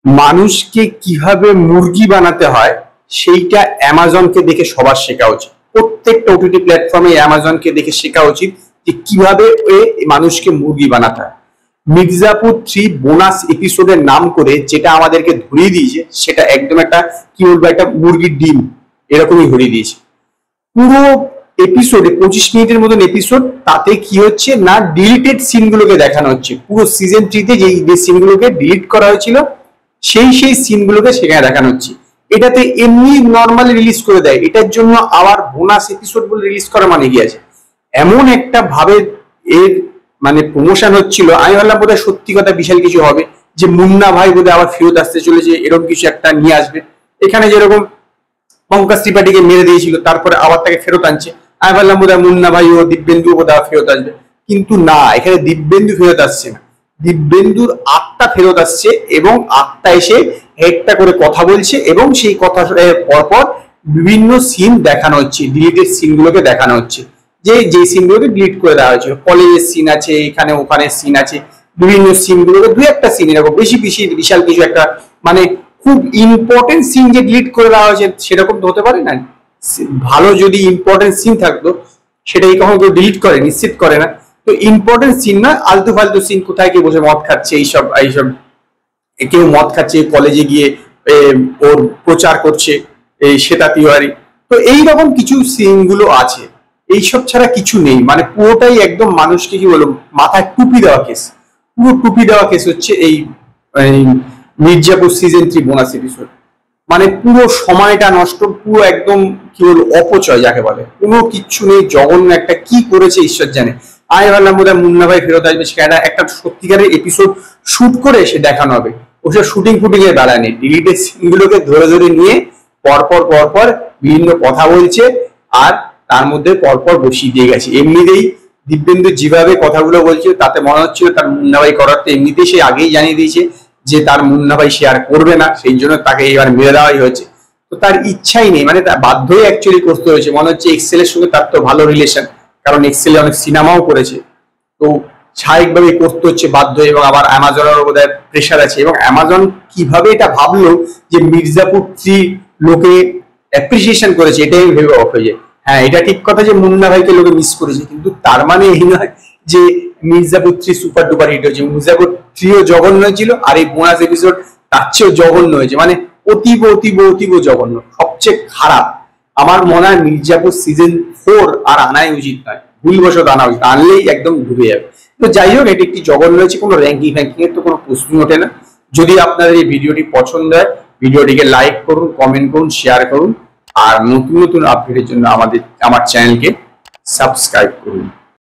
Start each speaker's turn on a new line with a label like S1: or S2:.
S1: মানুষকে কিভাবে মুরগি বানাতে হয় সেইটা অ্যামাজনকে দেখে সবার শেখা উচিত। প্রত্যেকটা ওটিটি প্ল্যাটফর্মে অ্যামাজনকে দেখে শেখা উচিত যে কিভাবে মানুষকে মুরগি বানাতে হয়। মির্জাপুর 3 বোনাস এপিসোডের নাম করে যেটা আমাদেরকে ধরিয়ে দিয়েছে সেটা একদম একটা কি বলবো, একটা মুরগির ডিম এরকমই ধরিয়ে দিয়েছে। পুরো এপিসোডে 25 মিনিটের মতন এপিসোড, তাতে কি হচ্ছে না ডিলিটেড সিনগুলোকে দেখানো হচ্ছে। পুরো সিজন 3 তে যে সিনগুলোকে ডিলিট করা হয়েছিল সেই সিনগুলোকে সেখানে দেখানো হচ্ছে। এটাতে এমনি নর্মালি রিলিজ করে দেয়, এটার জন্য আবার বোনাস এপিসোড বলে রিলিজ করা মানে কি আছে? এমন একটা ভাবে এর মানে প্রমোশন হচ্ছিল, আমি ভাবলাম বোধহয় সত্যি কথা বিশাল কিছু হবে, যে মুন্না ভাই বোধহয় আবার ফেরত আসতে চলেছে, এরকম কিছু একটা নিয়ে আসবে। এখানে যেরকম পঙ্কজ ত্রিপাঠীকে মেরে দিয়েছিল তারপরে আবার তাকে ফেরত আনছে, আমি ভাবলাম বোধহয় মুন্না ভাই ও দিব্যেন্দু বোধহয় ফেরত আসবে, কিন্তু না, এখানে দিব্যেন্দু ফেরত আসছে না, দিব্যেন্দুর আত্মা ফেরত আসছে এবং আত্মা এসে একটা করে কথা বলছে এবং সেই কথা পরপর বিভিন্ন সিন দেখানো হচ্ছে, ডিলিটেড সিনগুলোকে দেখানো হচ্ছে। যে সিনগুলোকে ডিলিট করে দেওয়া হয়েছিল, কলেজের সিন আছে, এখানে ওখানে সিন আছে, বিভিন্ন সিনগুলোকে দুই একটা সিন এরকম বেশি বিশাল কিছু একটা মানে খুব ইম্পর্টেন্ট সিন যে ডিলিট করে দেওয়া হয়েছে সেরকম তো হতে পারে না। ভালো যদি ইম্পর্টেন্ট সিন থাকতো সেটাই কখনো কেউ ডিলিট করে, নিশ্চিত করে না। তো ইম্পর্টেন্ট সিন না, আলতু ফালতু সিন, কোথায় কে বসে মদ খাচ্ছে এইসব কেউ মদ খাচ্ছে কলেজে গিয়ে ওর প্রচার করছে এই শ্বেতা তিওয়ারি, তো এইরকম কিছু সিন গুলো আছে। এইসব ছাড়া কিছু নেই, মানে পুরোটাই একদম মানুষকে কি বলবো মাথায় টুপি দেওয়া কেস, পুরো টুপি দেওয়া কেস হচ্ছে এই মির্জাপুর সিজন 3 বোনাস এপিসোড। মানে পুরো সময়টা নষ্ট, পুরো একদম কি বলবো অপচয় যাকে বলে, কোনো কিচ্ছু নেই, জঘন্য একটা কি করেছে ঈশ্বর জানে। আমি ভাবলাম বোধহয় মুন্না ভাই ফেরত আসবে, সেখানে একটা সত্যিকারের এপিসোড শুট করে সে দেখানো হবে, ওসব শুটিং এর বেলা নেই, ডিলিটেড সিনগুলোকে ধরে ধরে নিয়ে পরপর বিভিন্ন কথা বলছে আর তার মধ্যে পরপর বসিয়ে দিয়ে গেছে। এমনিতেই দিব্যেন্দু যেভাবে কথাগুলো বলছে তাতে মনে হচ্ছিল তার মুন্না ভাই করার, তো এমনিতেই সে আগেই জানিয়ে দিয়েছে যে তার মুন্না ভাই সে আর করবে না, সেই জন্য তাকে এবার মেরে দেওয়াই হয়েছে। তো তার ইচ্ছাই নেই, মানে তার বাধ্যই অ্যাকচুয়ালি করতে হয়েছে। মনে হচ্ছে এক্সেলের সঙ্গে তার তো ভালো রিলেশন, কারণ এক্সেলে অনেক সিনেমাও করেছে, তো স্বাভাবিকভাবে করতে হচ্ছে বাধ্য, এবং আবার অ্যামাজনের বোধহয় প্রেশার আছে। এবং অ্যামাজন কিভাবে এটা ভাবলো যে মির্জাপুর 3 লোকে অ্যাপ্রিসিয়েশন করেছে, এটাই আমি ভেবে অফ হয়ে যায়। হ্যাঁ, এটা ঠিক কথা যে মুন্না ভাইকে লোকে মিস করেছে, কিন্তু তার মানে এই নয় যে মির্জাপুর 3 সুপার ডুপার হিট হয়েছে। মির্জাপুর 3ও জঘন্য হয়েছিল, আর এই বোনাস এপিসোড তার চেয়েও জঘন্য হয়েছে, মানে অতীব জঘন্য, সবচেয়ে খারাপ। আমার মনে হয় মির্জাপুর সিজন 4 আর আনাই উচিত নয়, ভুলবশত আনা উচিত, আনলেই একদম ডুবে যাবে। তো যাই হোক, এটি একটি জঘন্য হয়েছে, কোনো র্যাঙ্কিং এর তো কোনো প্রশ্ন ওঠে না। যদি আপনাদের এই ভিডিওটি পছন্দ হয়, ভিডিওটিকে লাইক করুন, কমেন্ট করুন, শেয়ার করুন, আর নতুন আপডেটের জন্য আমার চ্যানেলকে সাবস্ক্রাইব করুন।